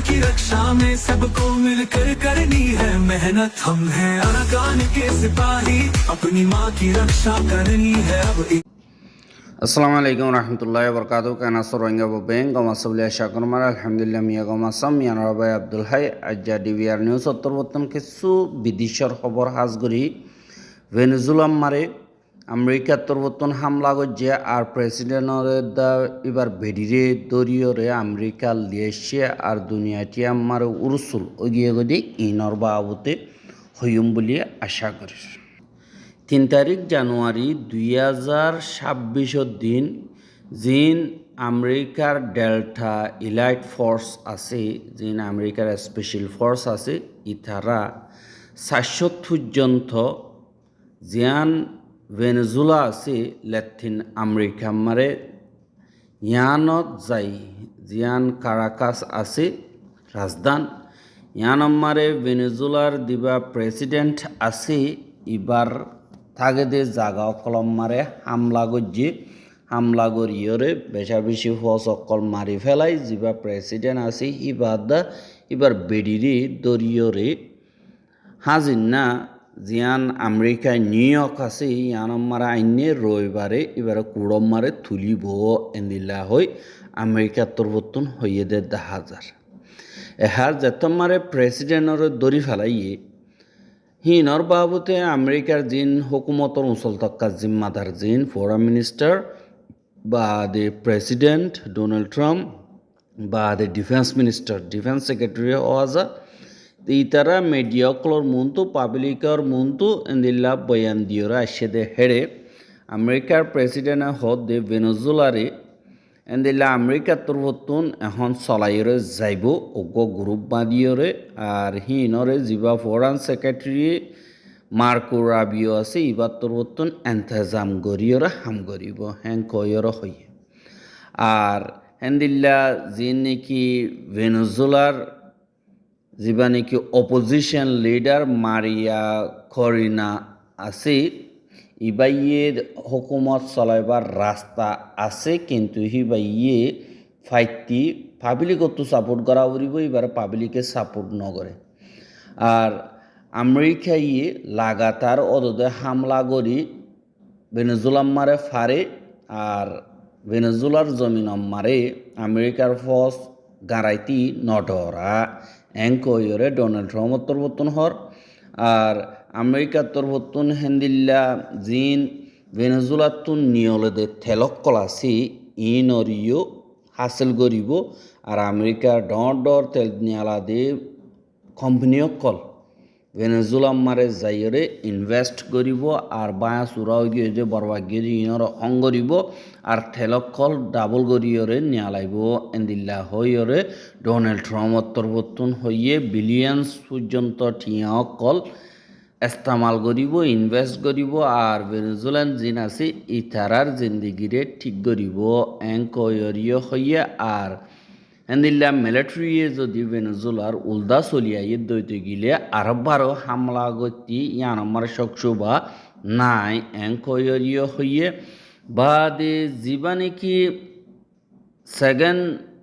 की रक्षा में सबको मिलकर करनी है मेहनत। हम हैं अरकान के सिपाही, अपनी माँ की रक्षा करनी है अब। আসসালামু আলাইকুম রহমতুল্লাহ বরকাত কানাসর রোহিঙ্গা বেং গমাসবলিয়া শাকরমার আলহামদুলিল্লাহ মিয়া গমাসাম মিয়ানর ভাই আব্দুল হাই আজ্জা ডিভিআর নিউজ উত্তরবর্তন কিছু বিদেশের খবর হাজগরি ভেনেজুয়েলা মারে আমেরিকা উত্তরবর্তন হামলা গজ্জে আর প্রেসিডেন্টরে দা এবার বেডিরে দরিয়রে আমেরিকা লিয়েছে আর দুনিয়াটি আমার উরসুল ওগিয়ে গদি ইনর বাবুতে হইম বলে আশা করি। 3 তারিখ জানুয়ারি 2026 দিন জিন আমেরিকার ডেল্টা ইলাইট ফোর্স আছে, জিন আমেরিকার স্পেশাল ফোর্স আছে, ইতারা 470 জন্ত জিয়ান ভেনেজুয়েলা আছে ল্যাটিন আমেরিকা মারে ইয়ানত যাই জিয়ান কারাকাস আছে রাজধান ইয়ান মারে ভেনেজুয়েলার দিবা প্রেসিডেন্ট আছে এবার থাগেদে জাগা কলম মারে হামলা গজ্জি হামলা গরিয়রে বেশা বেশি ফস অকল মারি ফেলাই যা প্রেসিডেন্ট আছে এবার বেডিরে দরিয়রে হাজিন না জিয়ান আমেরিকায় নিউ ইয়র্ক আছে ইয়ান মারা আইনে রবিবারে এবার কুড়ম মারে তুলিব এন্দিল্লা হই আমেরিকা তরবতন হইয়ে দে 10,000 এহার যেতম মারে প্রেসিডেন্টর দরি ফেলাইয়ে হিনর বাবুতে আমেরিকার জিন হুকুমতর উসল তক্কা জিম্মাদার জিন ফরেন মিনিস্টার বা দে প্রেসিডেন্ট ডোনাল্ড ট্রাম্প বা দে ডিফেন্স মিনিস্টার ডিফেন্স সেক্রেটারি ওয়াজা ইতারা মিডিয়াকলর মুন্তু পাবলিকর মুন্তু এন্দিল্লা বয়ান দিওরা আসে দে হেড়ে আমেরিকার প্রেসিডেন্ট হদ দে ভেনেজুয়েলারে এন্দিল্লা আমেরিকার তরফতুন এখন চলাইরে যাইব অজ্ঞ গ্রুপ বাঁধিয়রে আর হিনরে যা ফরেন সেক্রেটারি মার্কো রাবিও আছে ইবার তরফতুন এন্তেজাম গরিয়রে হাম গরিব হ্যাং কয়র হইয়ে আর এন্দিল্লা যে নাকি ভেনেজুয়েলার যা নাকি অপোজিশন লিডার মারিয়া করিনা আছে ইবাইয়ে হুকুমত চলাইবার রাস্তা আছে কিন্তু হিবাইয়ে ফাইতি পাবলিকতো সাপোর্ট করা উড়িব এবার পাবলিকে সাপোর্ট নকরে আর আমেরিকাইয়ে লাগাতার অদদে হামলা করি ভেনেজুয়েলা মারে ফারে আর ভেনেজুয়েলার জমিন মারে আমেরিকার ফস গারাইতি নডরা এঙ্কয়রে ডোনাল্ড ট্রাম্প তরবতন হর আর আমেরিকার তরবতন হেন্দিল্লা জিন ভেনেজুয়েলাতুন নিয়লেদে থেলকল আছে ইনরিও হাসিল করিব আর আমেরিকার ডর তেল নিয়ালা দে কোম্পানিয়কল ভেনেজুয়েলা মারে যাইরে ইনভেস্ট করিব আর বায়া চূড়াও গিয়ে যে বরবাগিয়ে ইনর হং করিব আর থেলকল ডাবল করিয়রে নিয়ালাইব এন্দিল্লা হইয়রে ডোনাল্ড ট্রাম্প তরবতন হইয়ে বিলিয়ন্স পর্যন্ত ঠিয়াকল ইস্তেমাল করিব ইনভেস্ট করিব আর ভেনেজুয়েলান জিন আছে ইতারার জিন্দিগিরে ঠিক করিব এঙ্কয়রিয় হইয়া আর এন্দিল্লা মিলিটারিয়ে যদি ভেনেজুয়েলার উল্দা চলিয়াই দইতে গিলে আরবারও হামলা গতি ইয়ান আমার শোভা নাই এঙ্কয়রিয় হইয়ে বা দে যা নাকি সেকেন্ড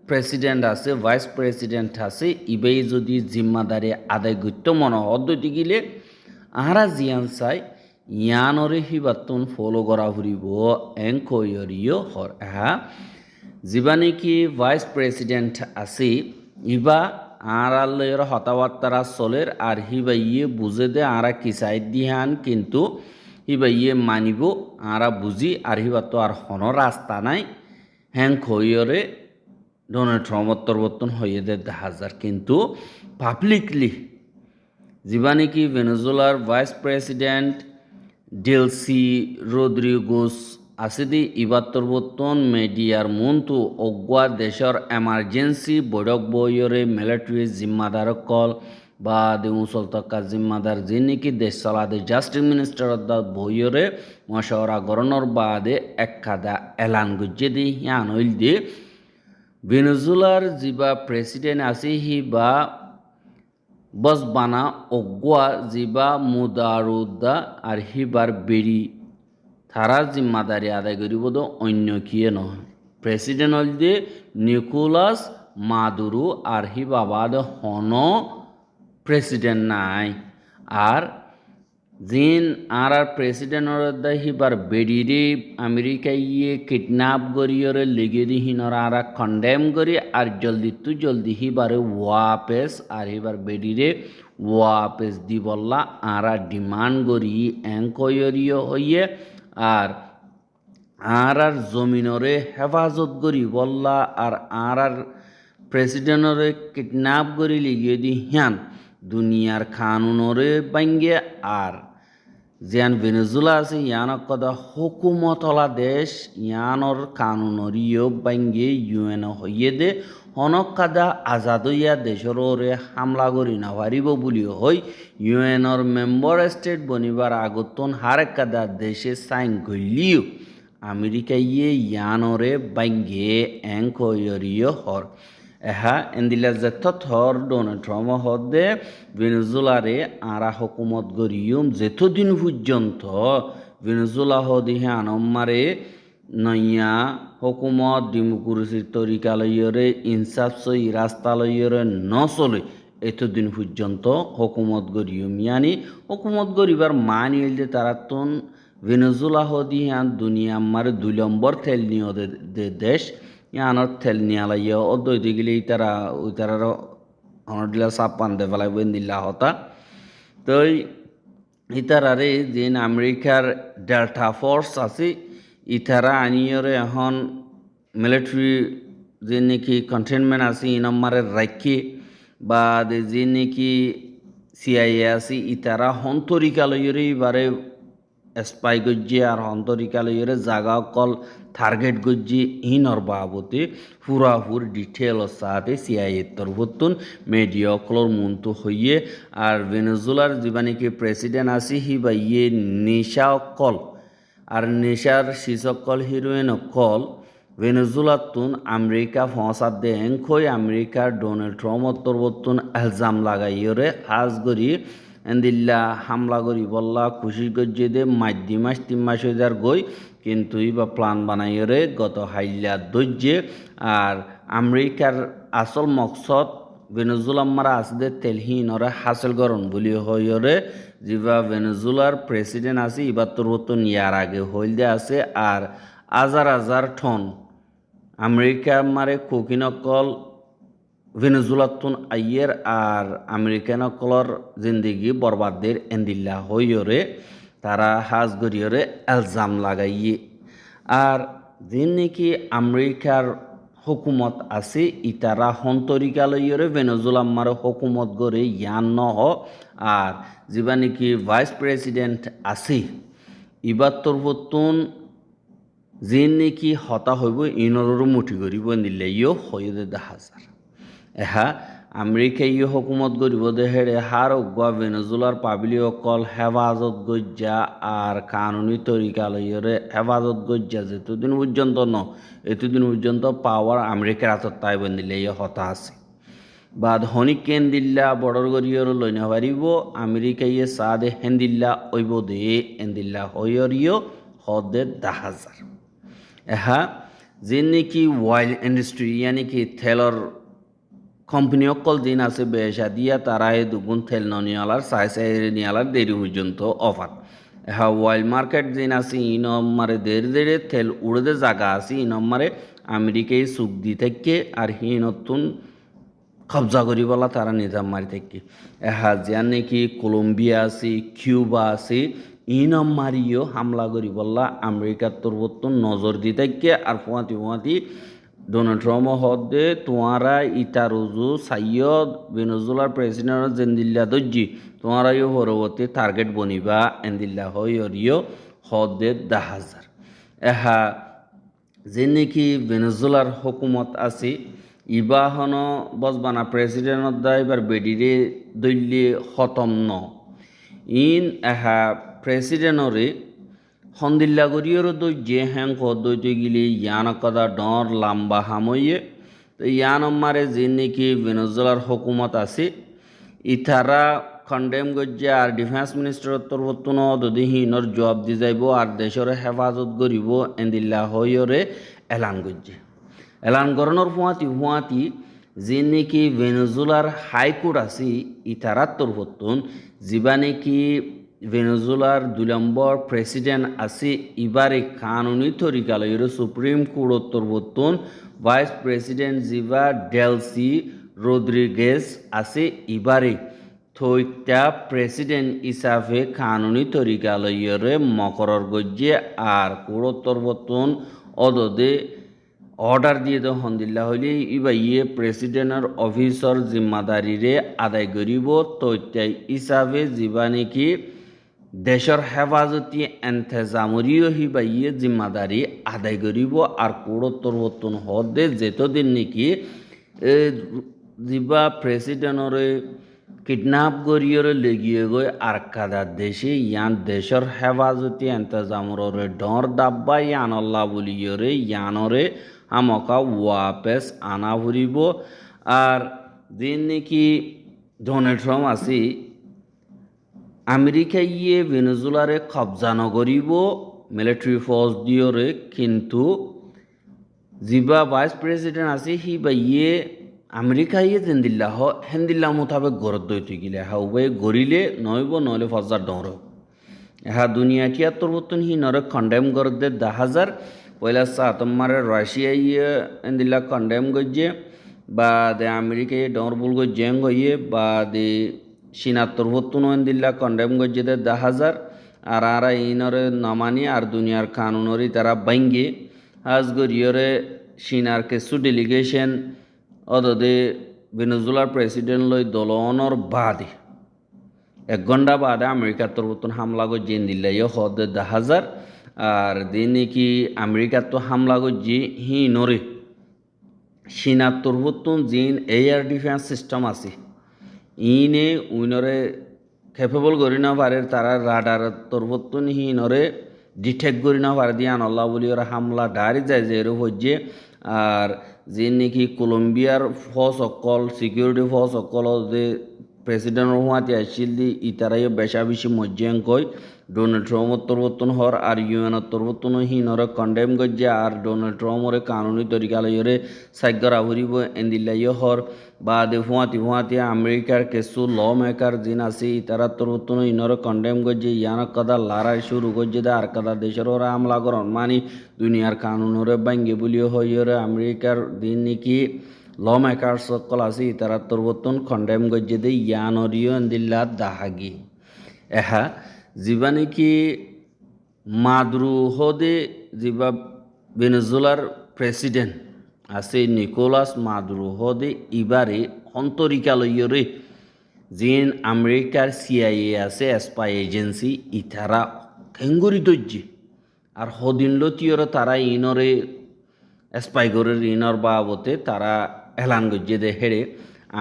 প্রেসিডেন্ট আছে ভাইস প্রেসিডেন্ট আছে ইবেই যদি জিম্মাদারি আদায় করতে মনে হইতে গিলে আহারা জিয়ান চাই ইয়ানরে হিবাতন ফলো করা ফুরিব এঙ্কয়রিয় হর হ্যাঁ যা নাকি ভাইস প্রেসিডেন্ট আছে ইবা আড়ালের হতাবার্তারা চলের আর হিবাইয়ে বুঝে দে আরা কি চাই দিহান কিন্তু হিবাইয়ে মানিব আরা বুঝি আর হিবা তো আর হন রাস্তা নাই হ্যাং খইয়রে ডোনাল্ড ট্রাম্প তরবতন হইয়ে দে 10,000 কিন্তু পাবলিকলি যা নাকি ভেনেজুয়েলার ভাইস প্রেসিডেন্ট ডেলসি রদ্রিগোস আছে দি ইবার তরবতন মিডিয়ার মন্তু অগুয়া দেশের এমার্জেন্সি বৈঠক বইয়রে মিলিটারি জিম্মাদার কল বা দে উসল তক্কা জিম্মাদার যে নাকি দেশ চলাদে জাস্টিস মিনিস্টার বইয়রে মশওয়ারা গরনর বাদে একখাদা এলান গুজে দি ইয়ান হইল দি ভেনেজুয়েলার যা প্রেসিডেন্ট আছে হি বা বসবানা অগুয়া যা মুদারুদ্দা আর হিবার বেরি তারা জিম্মাদারি আদায় করিব তো অন্য কিয়ে নহয় প্রেসিডেন্ট হল যে নিকোলাস মাদুরু আর হিবাবাদ হন প্রেসিডেন্ট নাই আর জিন আর প্রেসিডেন্টর হিবার বেডিরে আমেরিকা ইয়ে কিডন্যাপ করিয়রে লেগে দি হিনর আর কন্ডেম করি আর জলদি হিবারে ওয়াপেস আর হিবার বেডিরে ওয়াপেস দি বললা আর ডিমান্ড করি এঙ্কয়রিয় হইয়ে আর জমিনরে হেফাজত করি বললা আর প্রেসিডেন্টরে কিডন্যাপ করি লিগিয়ে দি হ্যান দুনিয়ার কানুনরে বাঙ্গে আর যেন ভেনেজুলা আছে ইয়ানক কদা হুকুমতলা দেশ ইয়ানর কানুনরিও বাঙ্গে ইউএন হইয়ে দে হনক কাদা আজাদ হইয়া দেশরে হামলা করি না পারিব বুলিও হই ইউএনর মেম্বার স্টেট বনিবার আগতন হারেক কাদা দেশে সাইন গইলিও আমেরিকা ইয়ে ইয়ানরে বাঙ্গে এঙ্কয়রিও হর এহা এন্দিলা যেথত হর ডোনাল্ড ট্রাম্প হদে ভেনেজুলারে আরা হুকুমত গরিয়ম যেতদিন পর্যন্ত ভেনেজুলা হদিহে আনম্মারে নইয়া হুকুমত ডেমোক্রেসির তরিকা লইয়রে ইনসাফ সই রাস্তা লইয়রে নচলে এতদিন পর্যন্ত হুকুমত গরিয়ম ইয়ানি হুকুমত গরিবার মানি যে তারা তুন ভেনেজুলা হদিহান দুনিয়া আমার 2 নম্বর তেল নিয়ে দেশ ইয়ানোর তেল নিয়ালাইয়া অদ্বৈত গেলে তারার অনডিলা সাপ পানতে ফেলাই দিল্লা হতা তো ইতারারে যে আমেরিকার ডেল্টা ফোর্স আছে ইতারা আনিয়রে এখন মিলিটারি যে নাকি কন্টেনমেন্ট আছে ই নম্বরে রাখি বা যে নাকি সিআইএ আছে ইতারা হন্তরিকালয়রে এবারে স্পাই গজ্জি আর হন্তরিকালয়রে জাগা কল টার্গেট গজ্জি ইনর বাবতে পুরাপুর ডিটেল সাথে সিআইএ তরফতুন মিডিয়া কলর মুন্তু হইয়ে আর ভেনেজুলার জীবানিকে প্রেসিডেন্ট আসি হি বা ইয়ে নেশা কল আর নেশার শীর্ষক কল হিরোইন কল ভেনেজুলাতুন আমেরিকা ফসাদ দে এংখই আমেরিকার ডোনাল্ড ট্রাম্প তরফতুন এলজাম লাগাইয়রে আজ গরি এন্দিল্লা হামলা করি বললা খুশি গজ্জে দে মাস 3 মাস হয়ে যার গই কিন্তু বা প্ল্যান বানাইরে গত হাইলা দৈর্যে আর আমেরিকার আসল মকসদ ভেনেজুলার মারা আসদে তেলহীনরে হাসিল করন বলি হইরে যেবা ভেনেজুলার প্রেসিডেন্ট আছে এবার তোর ইয়ার আগে হইলদে আছে আর হাজার টন আমেরিকার মারে কোকিনকল ভেনেজুলাতুন আইয়ের আর আমেরিকানকলর জিন্দিগি বরবাদের এন্দিল্লা হইরে তারা হাজ গরিয়রে এলজাম লাগাইয়ে আর যে নাকি আমেরিকার হুকুমত আছে ইতারা হন্তরিকালয়রে ভেনেজুলার মারে হুকুমত গড়ে ইয়ান নহ আর যেবা নাকি ভাইস প্রেসিডেন্ট আছে ইবার তরফতুন যে নাকি হতা হইব ইনরও মুঠি করিব নিলে ইও হইতে দেখা যায় এহা আমেরিকা ইয়ে হুকুমত গরিব দেহেরে হার উগুয়া ভেনেজুলার পাবলি অকল হেফাজত গজ্জা আর কানুনি তরিকা লইরে হেফাজত গজ্জা যেতদিন পর্যন্ত এতদিন পর্যন্ত পাওয়ার আমেরিকার হাতত তাই বন্দিলে ইয়ে হতা আছে বাদ হনিক কেন্দিল্লা বড়র গরিয়র লইনা পারিব আমেরিকা ইয়ে সাদে হেন্দিল্লা ওইব দে এন্দিল্লা হইয়রিও হদে 10,000 এহা যে নাকি ওয়াইল ইন্ডাস্ট্রি ইয়ানি কি তেলর কোম্পানি অকল দিন আছে বেশা দিয়া তারা এই দুগুণ তেল নিয়ালার সাই নিয়ালার দেরি পর্যন্ত অফার হ্যাঁ ওয়াইল মার্কেট দিন আছে ই নম্বরে দেড়ে তেল উড়ে জায়গা আছে ই নম্বরে আমেরিকায় চুক দি থেকে আর হি নতুন কবজা করি বলা তারা নিজাম মারি থেকে হ্যাঁ যার নাকি কলম্বিয়া আছে কিউবা আছে ই নম্বরিও হামলা করি বললা আমেরিকার তরফতুন নজর দি থেকে আর ফুয়াতি ডোনাল্ড ট্রাম্প হদে তোমারা ইতারুজু সাইয়দ ভেনেজুলার প্রেসিডেন্ট জেন্দিল্লা দজ্জি তোমারাইও পরবর্তী টার্গেট বনিবা এন্দিল্লা হইয়রিও হদে 10,000 এহা যে নাকি ভেনেজুলার হুকুমত আছে ইবাহন বজবানা প্রেসিডেন্ট দা এবার বেডিরে দৈল্যে খতম ন ইন এহা প্রেসিডেন্টরে হন্দিল্লা গরিয়র দৈর্যে হ্যাঙ্ক দৈতে গিলে ইয়ান কদা ডর লাম্বা হামইয়ে তো ইয়ান মারে যে নাকি ভেনেজুলার হুকুমত আছে ইথারা কন্ডেম গজ্জে আর ডিফেন্স মিনিস্টার তরফতুন দদিহীনর জবাব দি যাইব আর দেশের হেফাজত করিব এন্দিল্লা হইরে এলান গজ্জে এলান গরণর ফুয়াতি যি নেকি ভেনেজুলার হাইকোর্ট আছে ইতারার তরফতুন যিবা নেকি ভেনেজুলার 2 নম্বর প্রেসিডেন্ট আছে ইবারে কানুনি তরিকা লইরে সুপ্রিম কোর্ট তরফতুন ভাইস প্রেসিডেন্ট যিবা ডেলসি রদ্রিগেজ আছে ইবারে থৈতা প্রেসিডেন্ট হিসাবে কানুনি তরিকা লইরে মকরর গজ্জে আর কোর্ট তরফতুন অদদে অর্ডার দিয়ে দেওয়া হন্দিল্লা হইলে ইয়ে প্রেসিডেন্টের অফিসর জিম্মাদারিরে আদায় করিব তৈত্যাই হিসাবে যিবা নেকি দেশের হেফাজতি এন্তেজামরিও ইয়ে জিম্মাদারি আদায় করিব আর কোড়োত্তরবর্তন হদে যেতদিন নাকি যিবা প্রেসিডেন্টরে কিডন্যাপ করিয়রে লেগিয়ে গই আর কাদা দেশে ইয়ান দেশের হেফাজতি এন্তেজামরে ডর দাব্বা ইয়ানল্লা বলিয়রে ইয়ানরে আমকা ওয়াপেস আনা ফুরিব আর দিন নাকি ডোনাল্ড ট্রাম্প আছে আমেরিকা ইয়ে ভেনেজুলারে কবজা নকরিব মিলিটারি ফোর্স দিয়রে কিন্তু যিবা ভাইস প্রেসিডেন্ট আছে বা ইয়ে আমেরিকা ইয়ে হেন্দিল্লা হেন্দিল্লা মোতাবেক গড়ত দই থাকিলে উভয়ে গড়িলে নইব নহলে ফজার ডর দুনিয়া টিয়াত্তর বর্তন নরে কন্ডেম গড়দে 10,000 পয়লা সাতমারে রাশিয়া ইয়ে হেন্দিল্লা কন্ডেম গজ্জে বা দে আমেরিকা ইয়ে ডর বুল গজ্জেং গইয়ে বা দে চীনাত্তর বর্তন হেন্দিল্লা কন্ডেম গজ্জে 10,000 আর ইনরে নমানি আর দুনিয়ার কানুনরি তারা বাইঙ্গে আজ গরিয়রে চীনার কিছু ডেলিগেশন অদদে ভেনেজুলার প্রেসিডেন্ট লই দলনের বাদে 1 ঘন্টা বাদে আমেরিকার তরফতুন হামলা গজ্জে দিল্লাই হদে 10,000 আর দিন কি আমেরিকার তো হামলা গজ্জে নরে চীনার তরফতুন জিন এয়ার ডিফেন্স সিস্টেম আছে ইনে উইনরে ক্যাপেবল করি না পারে তারা রাডার তরফতুন নরে ডিটেক্ট করি না পারে দিয়ে আনল্লা বলি ওরা হামলা ডারি যায় যে এর হচ্ছে আর যে নাকি কলম্বিয়ার ফোর্স অকল সিকিউরিটি ফোর্স অকল যে প্রেসিডেন্ট হুয়াতে আসছিল দি ইতারাই বেশা বেশি মজ্জাং কয় ডোনাল্ড ট্রাম্পর তরফতুন হর আর ইউএনের তরফতুন নরে কন্ডেম গজ্জে আর ডোনাল্ড ট্রাম্পরে কানুনি তরিকা লইরে সাগ্যর আহরিব এন্দিল্লাই হর বা দে ফুয়াতি আমেরিকার কিছু ল মেকার জিন আছে ইতারার তরফতুন নরে কন্ডেম গজ্জে ইয়ান কাদা লারাই শুরু গজ্জে দে আর কাদা দেশের ওরা হামলা করন মানি দুনিয়ার কানুনরে বাঙ্গে বলিও হইরে আমেরিকার দিন নাকি ল মেকার সকল আছে ইতারার তরফতুন কন্ডেম গজ্জে দে ইয়ানরিও এন্দিল্লা দাহাগি এহা যিবা নাকি মাদুরো হদে যিবা ভেনেজুলার প্রেসিডেন্ট আছে নিকোলাস মাদুরো হদে ইবারে অন্তরিকা লইয়রে জিন আমেরিকার CIA আছে স্পাই এজেন্সি ইতারা খেঙ্গুরি দজ্জে আর হদিন লতিয়রে তারা ইনরে স্পাই গরের ইনর বাবতে তারা এলান গজ্জে দে হেরে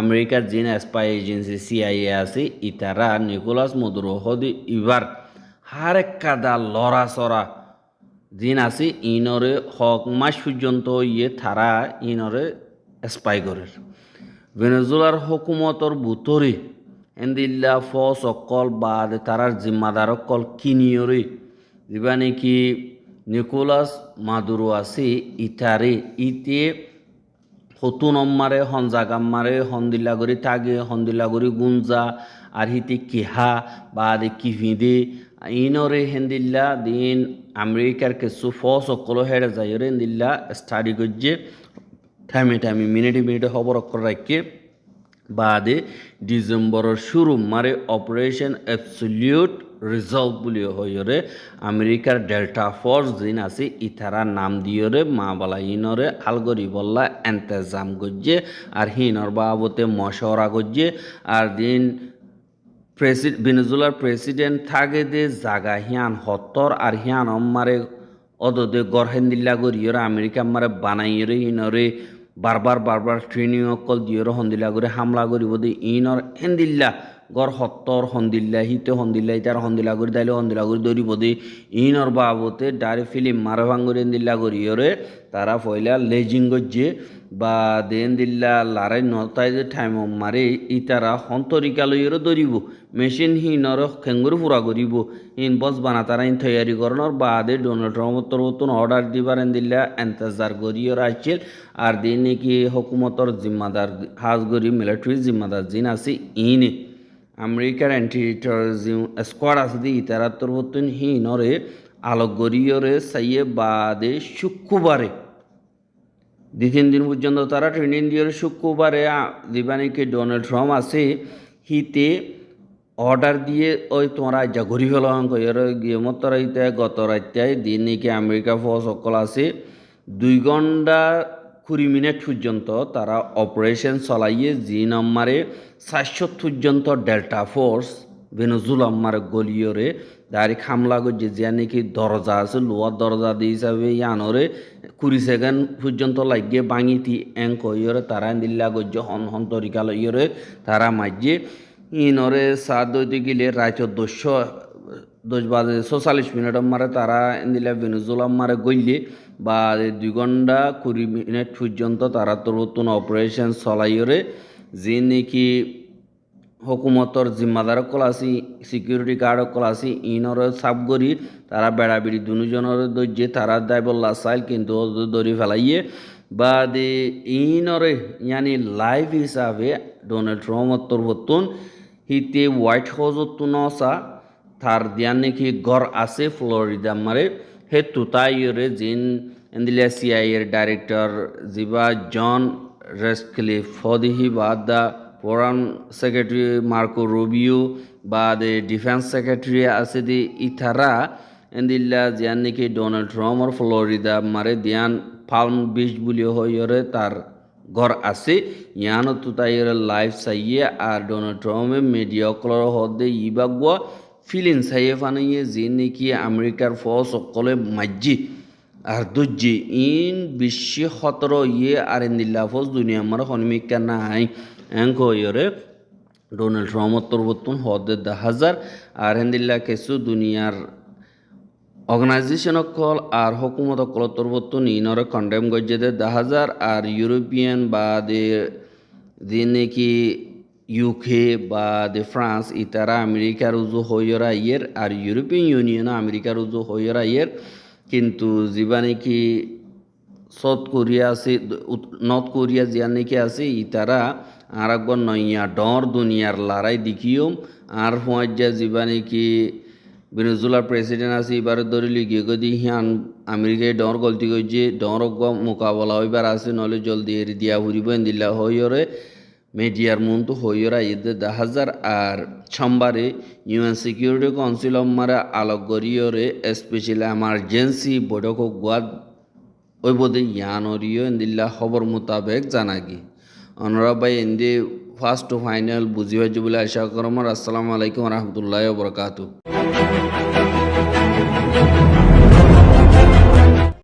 আমেরিকার জিন স্পাই এজেন্সি CIA আছে ইতারা নিকোলাস মাদুরো হদে ইবার হার কাদা লড়াচড়া জিন আছে ইনরে হক মাস পর্যন্ত ইয়ে তারা ইনরে স্পাই করে ভেনেজুলার হুকুমতর বুতরে এন্দিল্লা ফস অকল বাদ তারার জিম্মাদার অকল কিনিয়রে যিবা নাকি নিকোলাস মাদুরো আছে ইতারে ইতে হতু নম্মারে হনজাগাম্মারে হন্দিল্লাগরি তাগে হন্দিল্লাগরি গুঞ্জা আর হিতে কিহা বা দে কিভিদে ইনরে হেন্দিল্লা দিন আমেরিকার কিছু ফস অকল হেরে যাইরে হেন্দিল্লা স্টাডি গজ্জে টাইমে মিনিটে খবর অক্ষর রাখে বাদে ডিসেম্বরের শুরু মারে অপারেশন অ্যাবসলিউট রিজলভ বলি হইরে আমেরিকার ডেল্টা ফোর্স দিন আছে ইতারা নাম দিয়রে মা বালা ইনরে আলগরি বল্লা এন্তেজাম গজ্জে আর হিনর বাবতে মশওয়ারা গজ্জে আর দিন ভেনেজুলার প্রেসিডেন্ট থাকে দে জাগা হিয়ান হত্তর আর হিয়ান অম্মারে অদদে গরহেন্দিল্লা গরিয়রে আমেরিকা মারে বানাইরে ইনরে বারবার ট্রেনিং অকল দিয়রে হন্দিল্লা করে হামলা করিব দে ইনর হেন্দিল্লা গড় সত্তর হন্দিল্লা হিতে হন্দিল্লা ইতার হন্দিলা করে দাইলে হন্দিলা করে দৌড়িব দি ইনর বাবতে ডাইরেক্ট ফিল্ম মারে ভাঙ্গুরে দিল্লা করিয়রে তারা ফয়লা লেজিং গজ্জে বা দেন দিল্লা লারাই নতাই যে টাইম মারে ইতারা হন্তরিকা লইয়রে দৌড়িব মেশিন হিনর খেঙ্গুর ফুরা করিব ইন বস বানা তারা ইন তৈয়ারি করানোর বাদে ডোনাল্ড ট্রাম্পর নতুন অর্ডার দিবারেন দিল্লা এন্তজার করিয়র আসছিল আর দিন নাকি হুকুমতর জিম্মাদার হাজ গরি মিলিটারি জিম্মাদার জিন আছে ইনে আমেরিকার অ্যান্টি টেরোরিজম স্কোয়াড আছে দি ইতারাত্তর বর্তন হিনরে আলোক গরিয়রে সাইয়ে বাদে শুক্রবারে 2-3 দিন পর্যন্ত তারা ট্রেনিং দিয়ে শুক্রবারে দিবানিকে ডোনাল্ড ট্রাম্প আছে হিতে অর্ডার দিয়ে ওই তোমরা যা ঘুরি ফেলো এর গিয়ে মতরা ইতে গত রাত্যায় দিন নাকি আমেরিকা ফোর্স সকল আছে 2 ঘন্টা 20 মিনিট পর্যন্ত তারা অপারেশন চলাইয়ে জি নম্বরে 700 পর্যন্ত ডেল্টা ফোর্স ভেনেজুয়েলার গলিয়রে ডাইরেক্ট হামলা করছে যে নাকি দরজা আছে লোহার দরজা দিয়ে হিসাবে ইয়ানরে 20 সেকেন্ড পর্যন্ত লাগিয়ে ভাঙিতি এঙ্ক ইয়রে তারা দিল্লা করছে হন তরিকা লইয়রে তারা মাঝে ইনরে সাত দইতে গেলে রাত 10 বাজে 44 মিনিট মারে তারা দিলা ভেনেজুয়েলা মারে গইলে বা 2 ঘন্টা 20 মিনিট পর্যন্ত তারা তোর নতুন অপারেশন চলাইয়রে যে নাকি হুকুমতর জিম্মাদার কল আছি সিকিউরিটি গার্ড কল আছি ইনর সাবগরি তারা বেড়াবেড়ি দুজনের দর্জে তারা দায়বল্লা চাইল কিন্তু দড়ি ফেলাইয়ে বা দে ইনরে ইয়ানি লাইভ হিসাবে ডোনাল্ড ট্রাম্পর বর্তন হিতে হোয়াইট হাউসত নসা তার দিয়ান নাকি ঘর আছে ফ্লোরিডা মারে হে তুতাইরে জিন এন্দিলা সিআইএর ডাইরেক্টর জিবা জন রেস্টক্লিফ ফদিহি বাদা ফরেন সেক্রেটারি মার্কো রুবিও বা দে ডিফেন্স সেক্রেটারি আছে দি ইথারা এন্দিল্লা জিয়ান নাকি ডোনাল্ড ট্রাম্পর ফ্লোরিডা মারে দিয়ান পালম বিচ বলি হইরে তার ঘর আছে ইয়ানো তো তাইর লাইভ চাইয়ে আর ডোনাল্ড ট্রাম্পে মিডিয়া কলর হদে ইবাগুয়া ফিলিং চাইয়ে ফানাইয়ে যে নাকি আমেরিকার ফৌজ সকলে মাজ্জি আর দুজি ইন বিশ্ব 17 ইয়ে আর এন্দিল্লা ফৌজ দুনিয়া আমার হনমিকা নাই এঙ্ক ইয়রে ডোনাল্ড ট্রাম্পর বর্তন হদে 10,000 আর এন্দিল্লা কিছু দুনিয়ার অর্গানাইজেশন কল আর হুকুমত কলতর বর্তন ইনরে কন্ডেম গজ্জে 10,000 আর ইউরোপিয়ান বা যে নাকি ইউকে বা ফ্রান্স ইতারা আমেরিকার উজু হইরা ইয়ের আর ইউরোপিয়ান ইউনিয়ন আমেরিকার উজু হইরা ইয়ের কিন্তু যিবা নাকি সাউথ কোরিয়া আছে নর্থ কোরিয়া জিয়া নাকি আছে ইতারা আর একবার নইয়া ডর দুনিয়ার লড়াই দেখিও আর হুঁয়া যিবা নাকি ভেনেজুয়েলার প্রেসিডেন্ট আছে এবারে ধরিলি গিয়ে গদি হিয়ান আমেরিকায় ডর গলতি করছে ডর মোকাবলা হইবার আছে নলে জলদি এরি দিয়া ফুরিব দিল্লা হইরে মিডিয়ার মন তো হইরা ঈদে 10,000 আর সোমবারে ইউএন সিকিউরিটি কাউন্সিল মারা আলোক গরিয়রে স্পেশাল এমার্জেন্সি বৈঠক গুয়াদ ওই বোধে ইয়ানরিও দিল্লা খবর মোতাবেক জানাগি অনরা ভাই এন্দি ফার্স্ট টু ফাইনাল বুঝি হয়েছে বলে আশা করম। আসসালামু আলাইকুম রহমতুল্লাহ বরকাতু।